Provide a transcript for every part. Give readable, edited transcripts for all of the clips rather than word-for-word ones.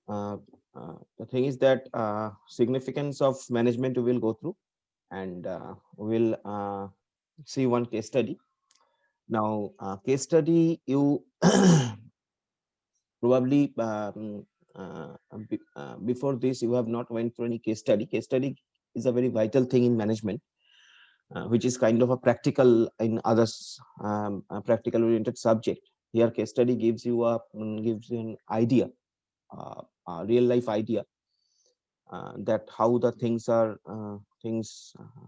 uh, the thing is that significance of management we will go through, and we'll see one case study. Now, case study, you probably before this you have not went through any case study. Case study is a very vital thing in management, which is kind of a practical in others, practical oriented subject. Here case study gives you gives you an idea, a real life idea, that how the things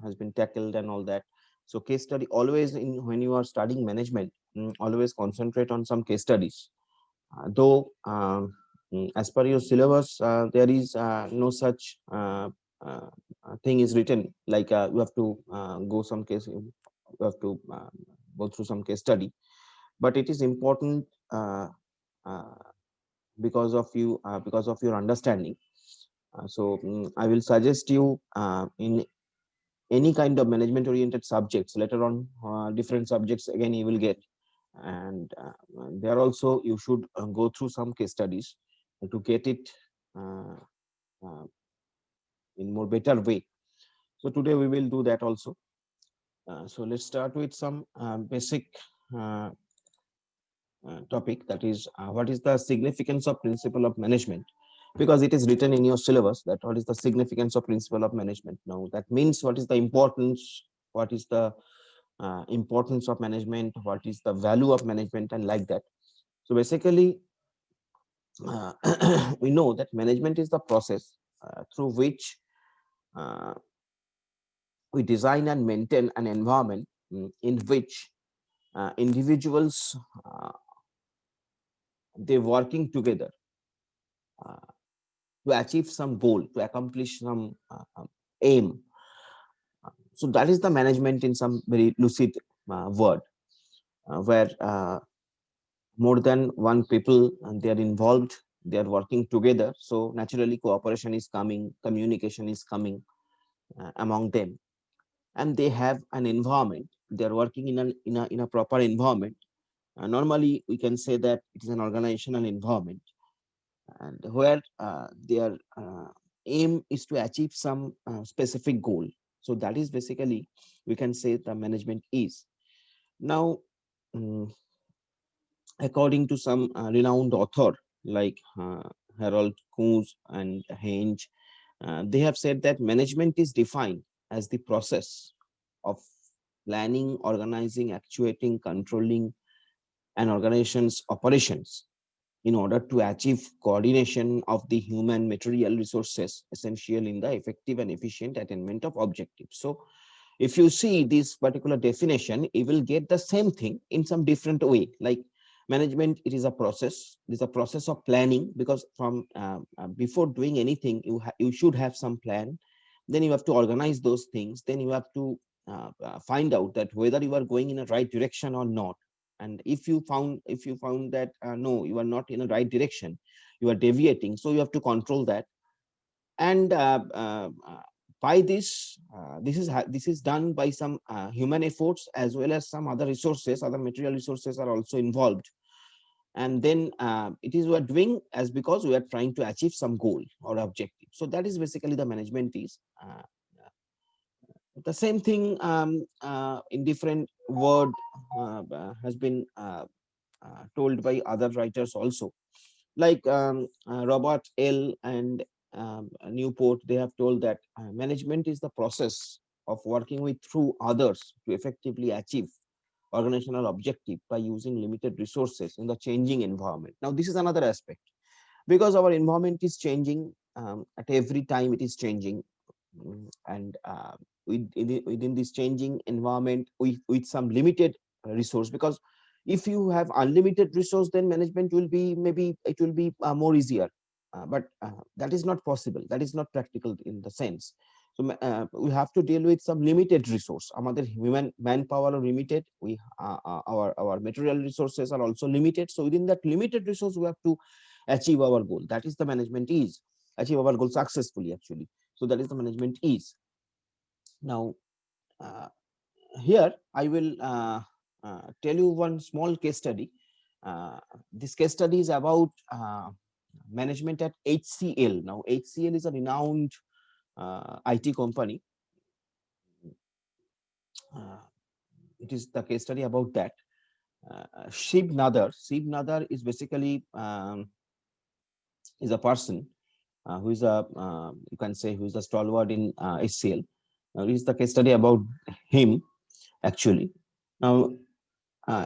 has been tackled and all that. So case study always, in when you are studying management, always concentrate on some case studies. Though as per your syllabus, there is no such uh, thing is written, like you have to go some case, you have to go through some case study, but it is important uh, because of your understanding. I will suggest you, in any kind of management oriented subjects later on, different subjects again you will get, and there also you should go through some case studies to get it uh, uh, in more better way. So today we will do that also. So let's start with some basic uh, topic, that is what is the significance of principle of management, because it is written in your syllabus that what is the significance of principle of management. Now that means what is the importance, what is the importance of management, what is the value of management, and like that. So basically, uh, we know that management is the process through which uh, we design and maintain an environment in which individuals they working together uh, to achieve some goal, to accomplish some aim. So that is the management in some very lucid word, where more than one people and they are involved, they are working together. So naturally, cooperation is coming, communication is coming among them, and they have an environment. They are working in a proper environment. Normally, we can say that it is an organizational environment, and where their aim is to achieve some specific goal. So that is basically, we can say, the management is. Now, mm, according to some renowned author like Harold Coons and Henge, they have said that management is defined as the process of planning, organizing, actuating, controlling an organization's operations in order to achieve coordination of the human material resources essential in the effective and efficient attainment of objectives. So if you see this particular definition, you will get the same thing in some different way. Like management, it is a process. It is a process of planning, because from before doing anything, you should have some plan. Then you have to organize those things. Then you have to find out that whether you are going in a right direction or not. And if you found that no, you are not in a right direction, you are deviating. So you have to control that. And by this is done by some human efforts, as well as some other resources, other material resources are also involved. And then it is we are doing as because we are trying to achieve some goal or objective. So that is basically the management is. The same thing in different word has been told by other writers also, like Robert L and Newport. They have told that management is the process of working with through others to effectively achieve organizational objective by using limited resources in the changing environment. Now this is another aspect, because our environment is changing, at every time it is changing. And within this changing environment, with some limited resource, because if you have unlimited resource, then management will be, maybe it will be more easier. But that is not possible, that is not practical in the sense. So we have to deal with some limited resource. Amader human manpower are limited, our material resources are also limited. So within that limited resource, we have to achieve our goal. That is the management is, achieve our goal successfully actually. So that is the management is. Now uh, here I will tell you one small case study. This case study is about management at HCL. Now, HCL is a renowned IT company. It is the case study about that. Shiv Nadar. Shiv Nadar is basically is a person who is a you can say who is a stalwart in HCL. Now, this is the case study about him actually. Now,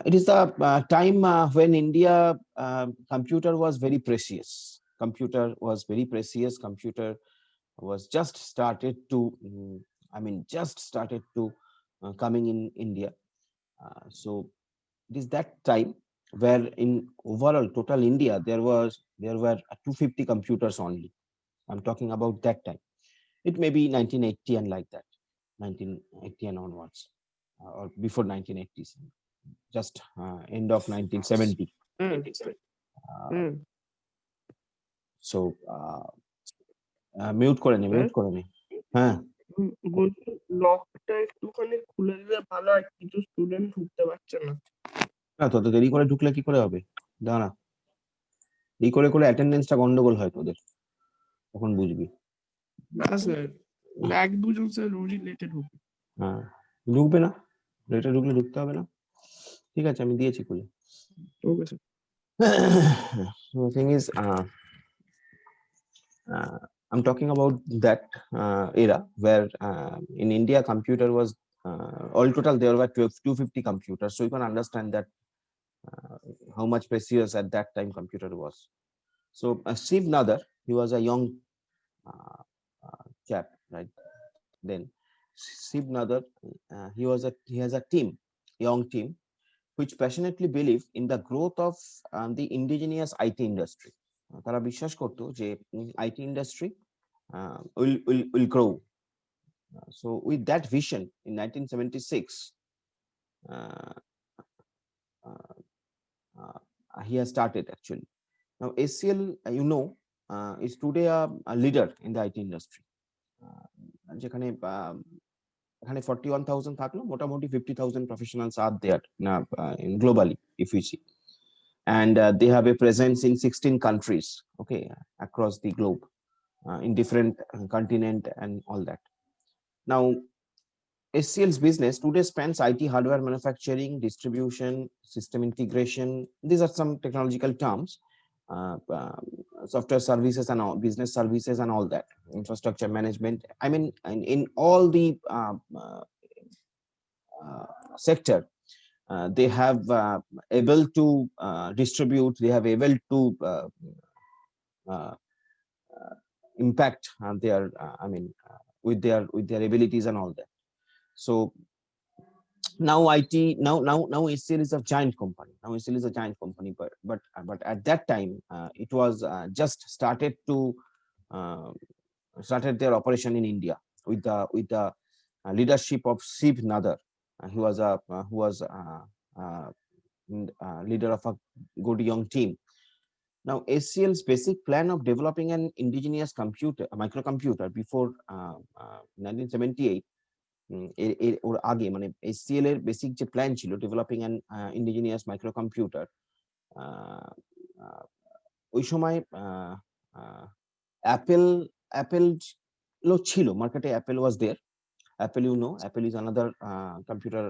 it is the time when India computer was very precious. Computer was very precious. Computer was just started to, just started to coming in India. So it is that time where in overall total India there were 250 computers only. I'm talking about that time. It may be 1980 and like that, 1980 and onwards, or before 1980s, just end of 1970. Hmm Uh, hmm so mute করে নে, হ্যাঁ mute করে নে। হ্যাঁ, বলছি লকটা একটুখানি খুলে দিলে ভালো হয়, কিছু স্টুডেন্ট ঢুকতে পারছে না। না তত দেরি করে ঢুকলে কি করে হবে? দাঁড়া, এই করে করে অ্যাটেন্ডেন্সটা গন্ডগোল হয় তোদের, তখন বুঝবি। না স্যার, এক দুজন স্যার রোজই লেটে ঢুকে। হ্যাঁ, ঢুকবে না, লেটে ঢুকলে ঢুকতে হবে না। ঠিক আছে, আমি দিয়েছি খুলে। Okay sir. The thing is, I'm talking about that era where in India computer was all total there were 250 computers, so you can understand that how much precious at that time computer was. So Shiv Nadar, he was a young chap right then. Shiv Nadar, he has a team, young team, which passionately believe in the growth of the indigenous IT industry. তারা বিশ্বাস করতো যে IT industry will grow. So with that vision in 1976, uh, uh, he has started actually. Now ACL, is today a leader in the IT industry. যেখানে এখানে 41,000 থাকলো, মোটামুটি 50,000 professionals are there globally if we see. And they have a presence in 16 countries, okay, across the globe, in different continent and all that. Now, HCL's business today spans IT hardware manufacturing, distribution, system integration. These are some technological terms, software services and all, business services and all that, infrastructure management. I mean, in all the sector, they have able to distribute, they have able to uh, impact their with their abilities and all that. So now now HCL is a giant company. Now HCL is a giant company, but at that time it was just uh, started their operation in India with the leadership of Shiv Nadar. He was a uh, leader of a good young team. Now, HCL's basic plan of developing an indigenous a microcomputer before 1978, ওর আগে মানে HCL এর basic যে plan ছিল developing an indigenous microcomputer, ওই সময় Apple Apple ছিল মার্কেটে, Apple was there. Apple, Apple is another computer,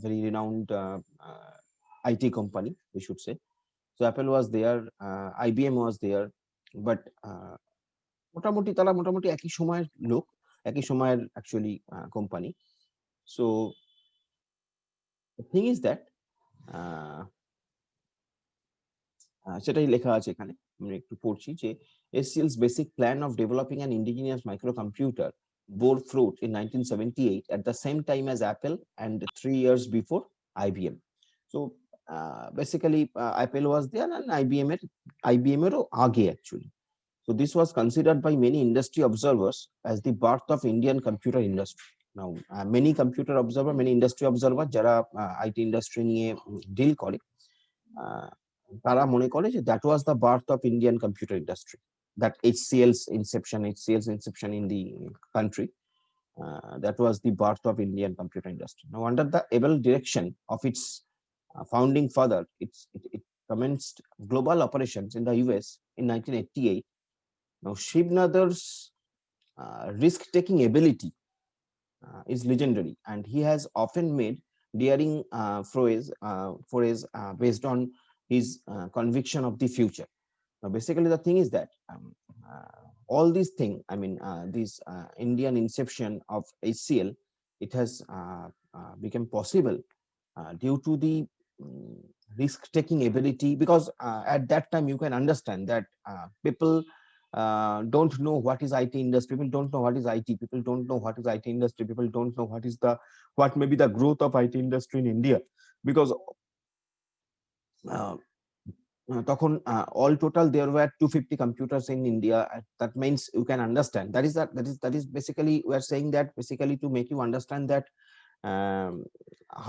very renowned IT company, we should say. So Apple was there, IBM was there, but মোটামুটি তারা মোটামুটি একই সময়ের লোক, একই সময়ের actually company. So thing is that সেটাই লেখা আছে এখানে, আমি একটু পড়ছি যে HCL's basic plan of developing an indigenous microcomputer bore fruit in 1978 at the same time as Apple and 3 years before IBM. So basically Apple was there and IBM এরও আগে actually. So this was considered by many industry observers as the birth of Indian computer industry. Now many computer observer, many industry observer যারা IT industry নিয়ে deal করে, তারা মনে করে যে that was the birth of Indian computer industry, that HCL's inception in the country, that was the birth of Indian computer industry. Now under the able direction of its founding father, commenced global operations in the US in 1988. Now, Shiv Nadar's risk-taking ability is legendary, and he has often made daring forays based on his conviction of the future. Now, basically, the thing is that all these things, I mean, this Indian inception of HCL, it has become possible due to the mm, risk-taking ability, because at that time you can understand that people don't know what is IT industry. People don't know what is IT. People don't know what is IT industry. People don't know what may be the growth of IT industry in India, because uh, তখন all total there were 250 computers in India. That means you can understand, that is basically we are saying that basically to make you understand that um,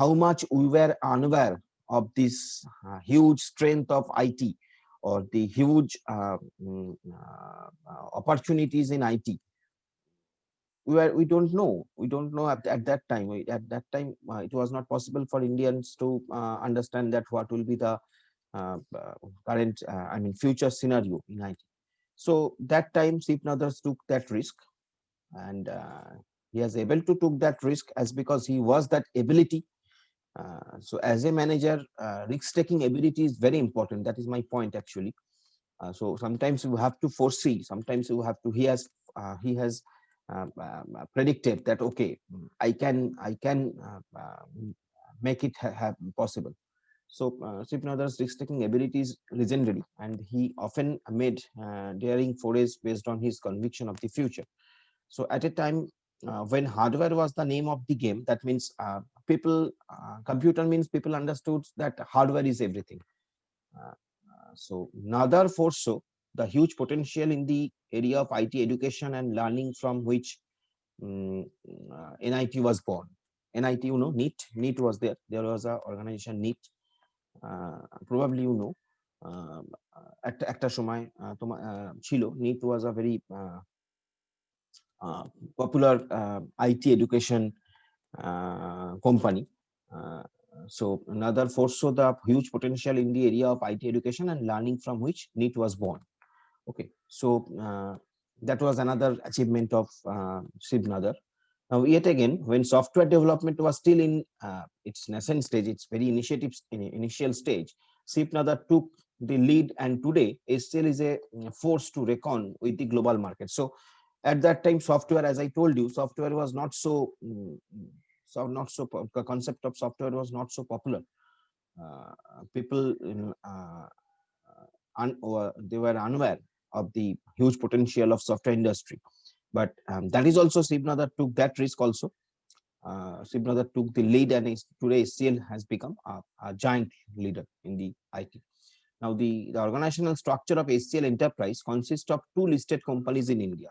how much we were unaware of this huge strength of IT, or the huge opportunities in IT. We don't know at that time. At that time it was not possible for Indians to understand that what will be the current, I mean, future scenario in IT. So that time Sip Nathers took that risk, and he was able to took that risk as because he was that ability. So as a manager, risk taking ability is very important. That is my point actually. So sometimes you have to foresee. Sometimes you have to. He has predicted that, okay, I can make it possible. So Sripnath's risk-taking ability is legendary, and he often made daring forays based on his conviction of the future. So at a time when hardware was the name of the game, that means computer means people understood that hardware is everything. So Nadar foresaw the huge potential in the area of IT education and learning, from which NIT was born. NIT, NEET was there. There was a organization NEET, probably একটা সময় তোমার ছিল, NIIT was a very popular IT education company. Uh, so another foresaw the huge potential in the area of IT education and learning, from which NEET was born. Okay, so that was another achievement of Shiv Nadar. Now, yet again, when software development was still in its nascent stage, its very initial stage, Shiv Nadar took the lead, and today HCL is a force to reckon with the global market. So, at that time, software, as I told you, software was not the concept of software was not so popular. People they were unaware of the huge potential of software industry. But that is also Shiv Nadar took that risk also. Shiv Nadar took the lead, and today HCL has become a giant leader in the IT. Now, the organizational structure of HCL Enterprise consists of two listed companies in India.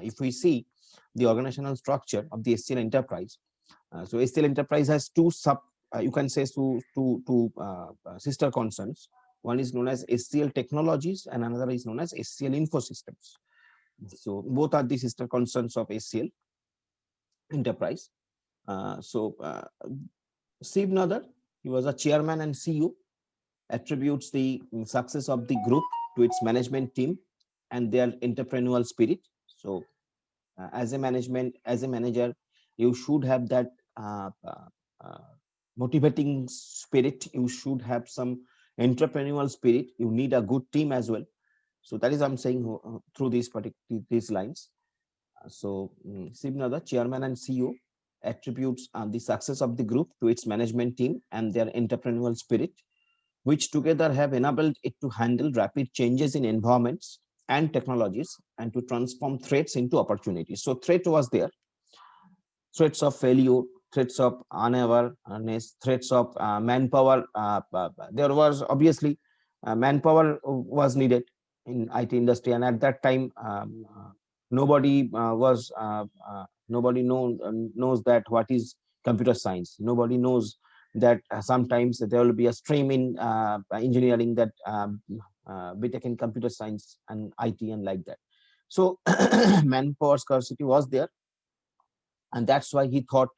If we see the organizational structure of the HCL Enterprise, so HCL Enterprise has two you can say two sister concerns. One is known as HCL Technologies, and another is known as HCL Infosystems. So both are the sister concerns of HCL Enterprise. Shiv Nadar, he was a chairman and CEO, attributes the success of the group to its management team and their entrepreneurial spirit. So, as a manager, you should have that uh, motivating spirit. You should have some entrepreneurial spirit. You need a good team as well. So that is I'm saying through these lines. So Shiv Nadar, chairman and CEO, attributes the success of the group to its management team and their entrepreneurial spirit, which together have enabled it to handle rapid changes in environments and technologies, and to transform threats into opportunities. So threat was there, threats of failure, threats of unawareness, threats of manpower. There was obviously manpower was needed in IT industry, and at that time nobody knows that what is computer science. Nobody knows that sometimes there will be a stream in engineering that be taken computer science and IT and like that. So manpower scarcity was there, and that's why he thought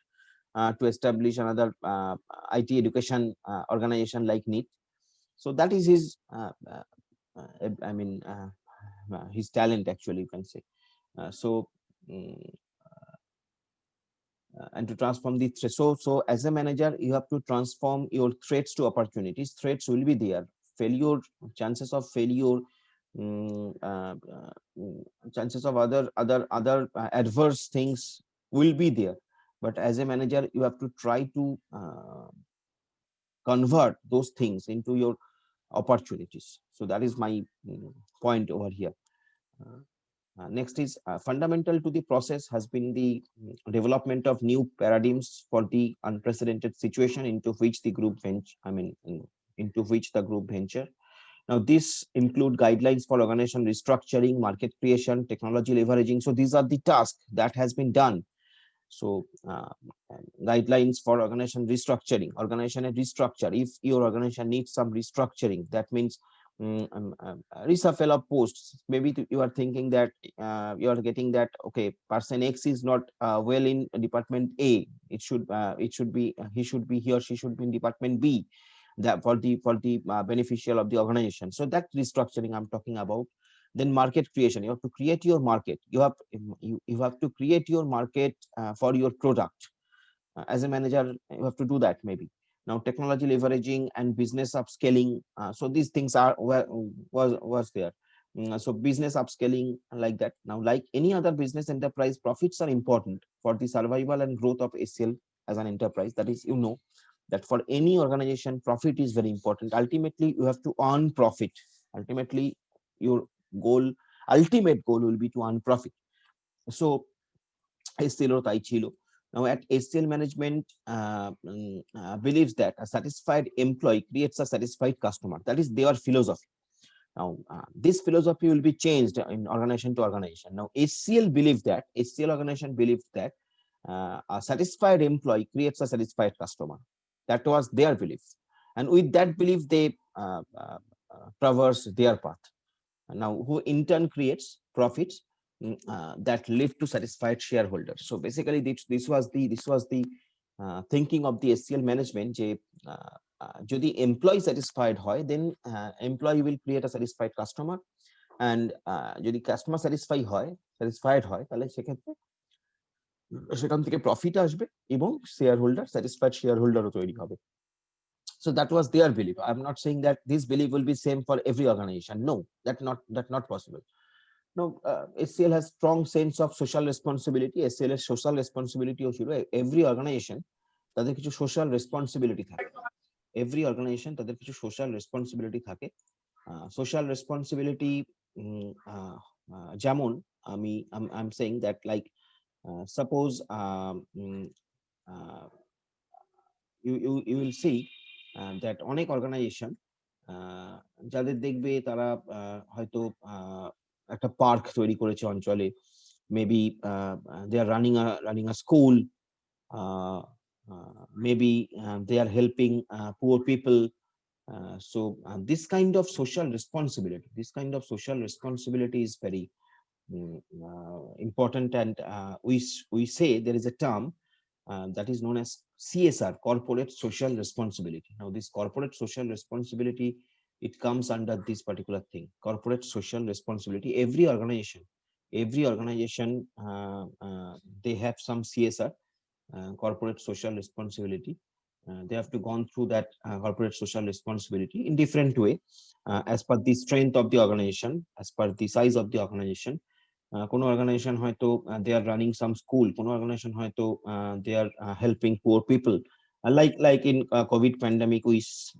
to establish another IT education organization like NEET. So that is his I mean his talent, actually, you can say. So mm, and to transform the threat. So as a manager, you have to transform your threats to opportunities. Threats will be there. Failure, chances of failure, mm, uh, uh, mm, chances of other adverse things will be there. But as a manager, you have to try to convert those things into your opportunities. So that is my point over here. Uh, Next is fundamental to the process has been the development of new paradigms for the unprecedented situation into which the group into which the group venture. Now, this include guidelines for organization restructuring, market creation, technology leveraging. So these are the tasks that has been done. So guidelines for organization and restructure. If your organization needs some restructuring, that means reshuffle of posts. Maybe you are thinking that you are getting that, okay, person X is not well in department A. It should be he or she should be in department B, that for the beneficial of the organization. So that restructuring I'm talking about. Then market creation, you have to create your market. You have to create your market for your product. As a manager, you have to do that. Maybe now technology leveraging and business upscaling. So these things was there. So business upscaling, like that. Now, like any other business enterprise, profits are important for the survival and growth of ACL as an enterprise. That is, that for any organization, profit is very important. Ultimately, you have to earn profit. Ultimately, your goal ultimate goal will be to earn profit. So SCL ও তাই ছিল. Now at SCL management believes that a satisfied employee creates a satisfied customer. That is their philosophy. Now this philosophy will be changed in organization to organization. Now SCL organization believes that a satisfied employee creates a satisfied customer. That was their belief, and with that belief they traverse their path. Now who in turn creates profits that lead to satisfied shareholders. So basically this was the thinking of the SCL management, যে যদি employee satisfied হয়, then employee will create a satisfied customer, and যদি customer satisfied হয় তাহলে সেক্ষেত্রে সেখান থেকে profit আসবে এবং satisfied shareholder তৈরি হবে. So that was their belief. I'm not saying that this belief will be same for every organization. No, that's not possible. No, SCL has strong sense of social responsibility. SCL এর social responsibility ও ছিল. Every organization তাদের কিছু social responsibility থাকে. Every organization তাদের কিছু social responsibility থাকে. Social responsibility যেমন I'm saying that, like suppose uh, you will see that অনেক organization যাদের দেখবে তারা হয়তো একটা পার্ক তৈরি করেছে অঞ্চলে, maybe they are running a school, uh, maybe they are helping poor people. So this kind of social responsibility is very important, and we say there is a term that is known as CSR, corporate social responsibility. Now this corporate social responsibility, it comes under this particular thing, corporate social responsibility. Every organization they have some CSR, corporate social responsibility. They have to gone through that corporate social responsibility in different way, as per the strength of the organization, as per the size of the organization. কোনো organization হয়তো they are running some school, কোনো organization হয়তো they are helping poor people. Like in COVID pandemic,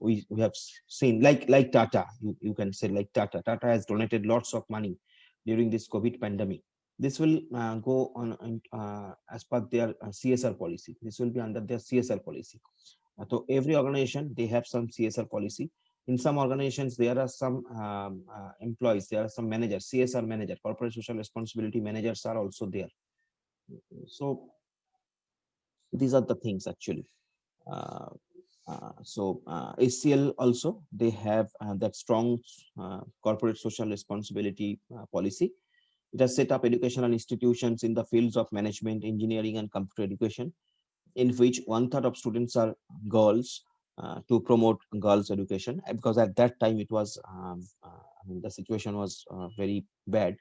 we have seen, like Tata, you can say, like Tata has donated lots of money during this COVID pandemic. This will go on as per their CSR policy. This will be under their CSR policy. So every organization they have some CSR policy. In some organizations there are some employees, there are some managers, CSR manager, corporate social responsibility managers are also there. So these are the things actually. uh, ACL also, they have that strong corporate social responsibility policy. It has set up educational institutions in the fields of management, engineering, and computer education, in which 1/3 of students are girls. to promote girls' education, because at that time it was, I mean, the situation was very bad.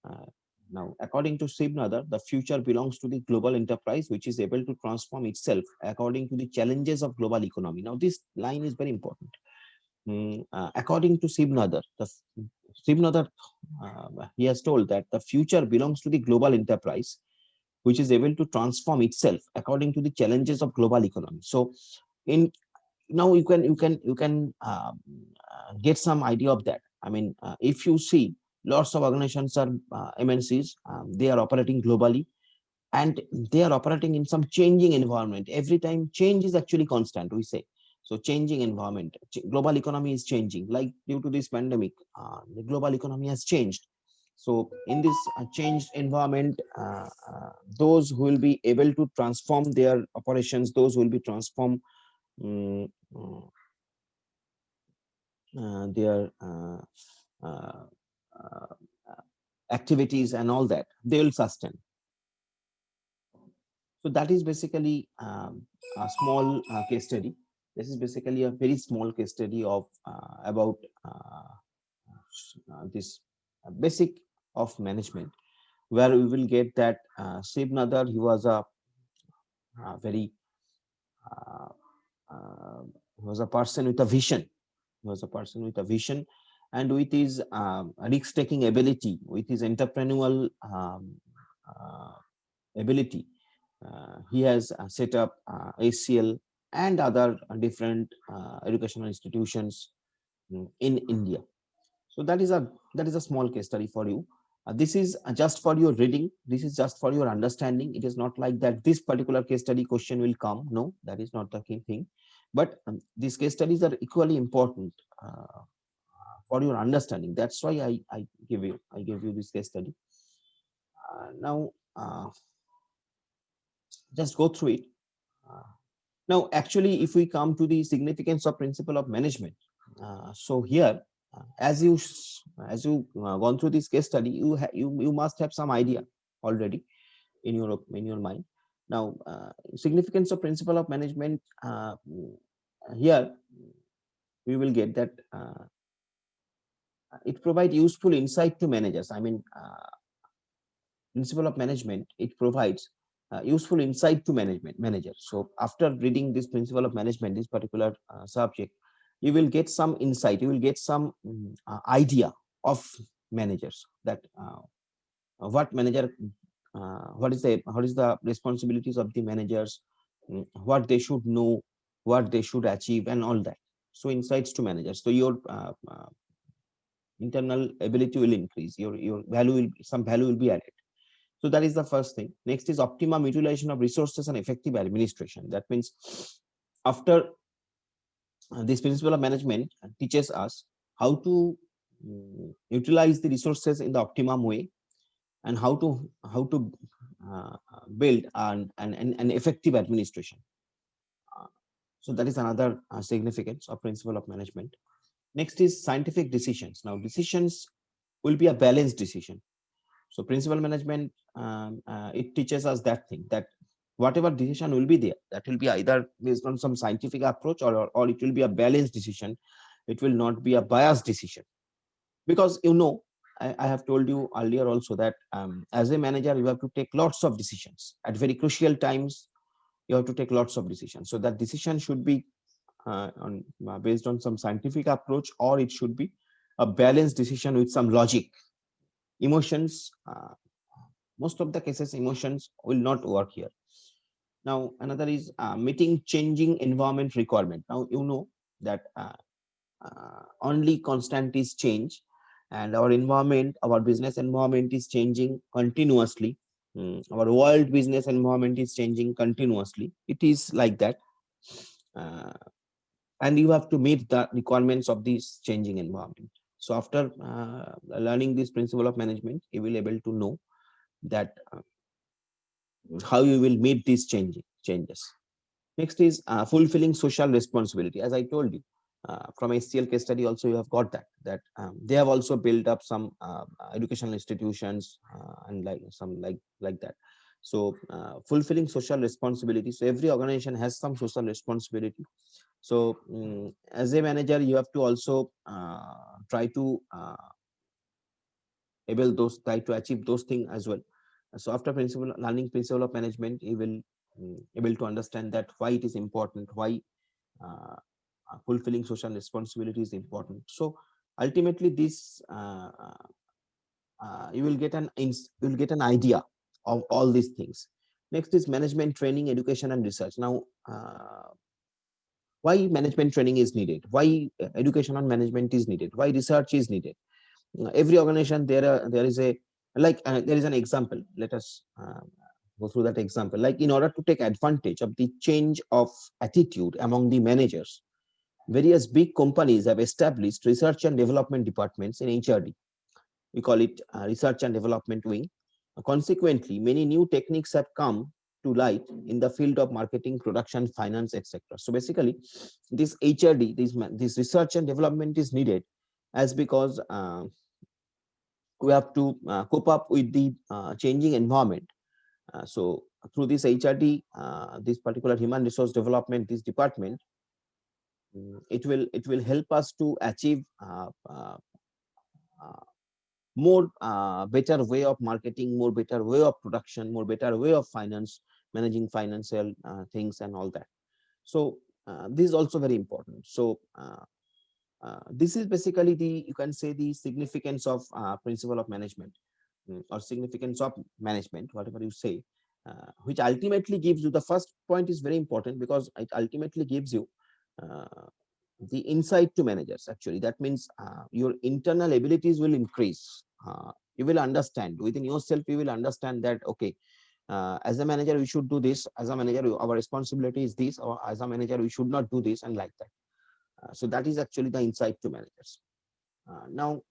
Uh, Now, according to Sibnadar, the future belongs to the global enterprise, which is able to transform itself according to the challenges of global economy. Now, this line is very important. According to Sibnadar, Sibnadar, he has told that the future belongs to the global enterprise, which is able to transform itself according to the challenges of global economy. So, in now you can get some idea of that. I mean, if you see, lots of organizations are MNCs, they are operating globally, and they are operating in some changing environment. Every time change is actually constant, we say. So changing environment, global economy is changing, like due to this pandemic, the global economy has changed. So in this changed environment, those who will be able to transform their operations, those who will be transform um, their uh, uh, activities and all that, they will sustain. So that is basically a small case study. This is basically a very small case study of about this basic of management, where we will get that Shiv Nadar, he was a very uh, uh, he was a person with a vision. He was a person with a vision, and with his risk-taking ability, with his entrepreneurial uh, ability, he has set up ACL and other different educational institutions in India. So that is a small case study for you. This is just for your reading. This is just for your understanding. It is not like that this particular case study question will come. No, that is not the key thing. But these case studies are equally important for your understanding. That's why I gave you this case study. Now, just go through it. Uh, Now, actually, if we come to the significance of principle of management, so here, as you gone through this case study, you must have some idea already in your mind. Now, significance of principle of management, here we will get that it provide useful insight to managers. I mean, principle of management, it provides useful insight to managers. So after reading this principle of management, this particular subject, you will get some insight, you will get some idea of managers, that what manager what is the responsibilities of the managers, what they should know, what they should achieve, and all that. So insights to managers, so your internal ability will increase, your value will, some value will be added. So that is the first thing. Next is optimum utilization of resources and effective administration. That means after this principle of management teaches us how to utilize the resources in the optimum way, and how to build an effective administration. Uh, so that is another significance of principle of management. Next is scientific decisions. Now decisions will be a balanced decision. So principal management, it teaches us that thing, that whatever decision will be there, that will be either based on some scientific approach, or it will be a balanced decision. It will not be a biased decision, because I have told you earlier also that as a manager, you have to take lots of decisions at very crucial times. You have to take lots of decisions. So that decision should be based on some scientific approach, or it should be a balanced decision with some logic. Emotions, most of the cases, emotions will not work here. Now another is meeting changing environment requirement. Now that only constant is change, and our environment, our business environment is changing continuously. Our world business environment is changing continuously, it is like that. uh, and you have to meet the requirements of this changing environment. So after learning this principle of management, you will able to know that how you will meet these changes. Next is fulfilling social responsibility. As I told you, from HCL case study also you have got that they have also built up some educational institutions, and like some like that. So fulfilling social responsibility. So every organization has some social responsibility. So as a manager, you have to also try to able those try to achieve those things as well. So after principle learning principle of management, you will able to understand that why it is important, why uh, fulfilling social responsibility is important. So ultimately this you will get you will get an idea of all these things. Next is management training, education and research. Now why management training is needed, why education on management is needed, why research is needed. Every organization there is a there is an example. Let us go through that example. Like in order to take advantage of the change of attitude among the managers, various big companies have established research and development departments in HRD. We call it research and development wing. Consequently, many new techniques have come to light in the field of marketing, production, finance, etc. So basically, this HRD, this research and development is needed as because we have to cope up with the changing environment. So through this HRD, this particular human resource development, this department, it will help us to achieve uh, more better way of marketing, more better way of production, more better way of finance, managing financial things and all that. So this is also very important. So this is basically the, you can say, the significance of principle of management, or significance of management, whatever you say, which ultimately gives you, the first point is very important because it ultimately gives you uh, the insight to managers. Actually, that means your internal abilities will increase. You will understand within yourself, you will understand that okay, as a manager we should do this, as a manager our responsibility is this, or as a manager we should not do this, and like that. So that is actually the insight to managers. Now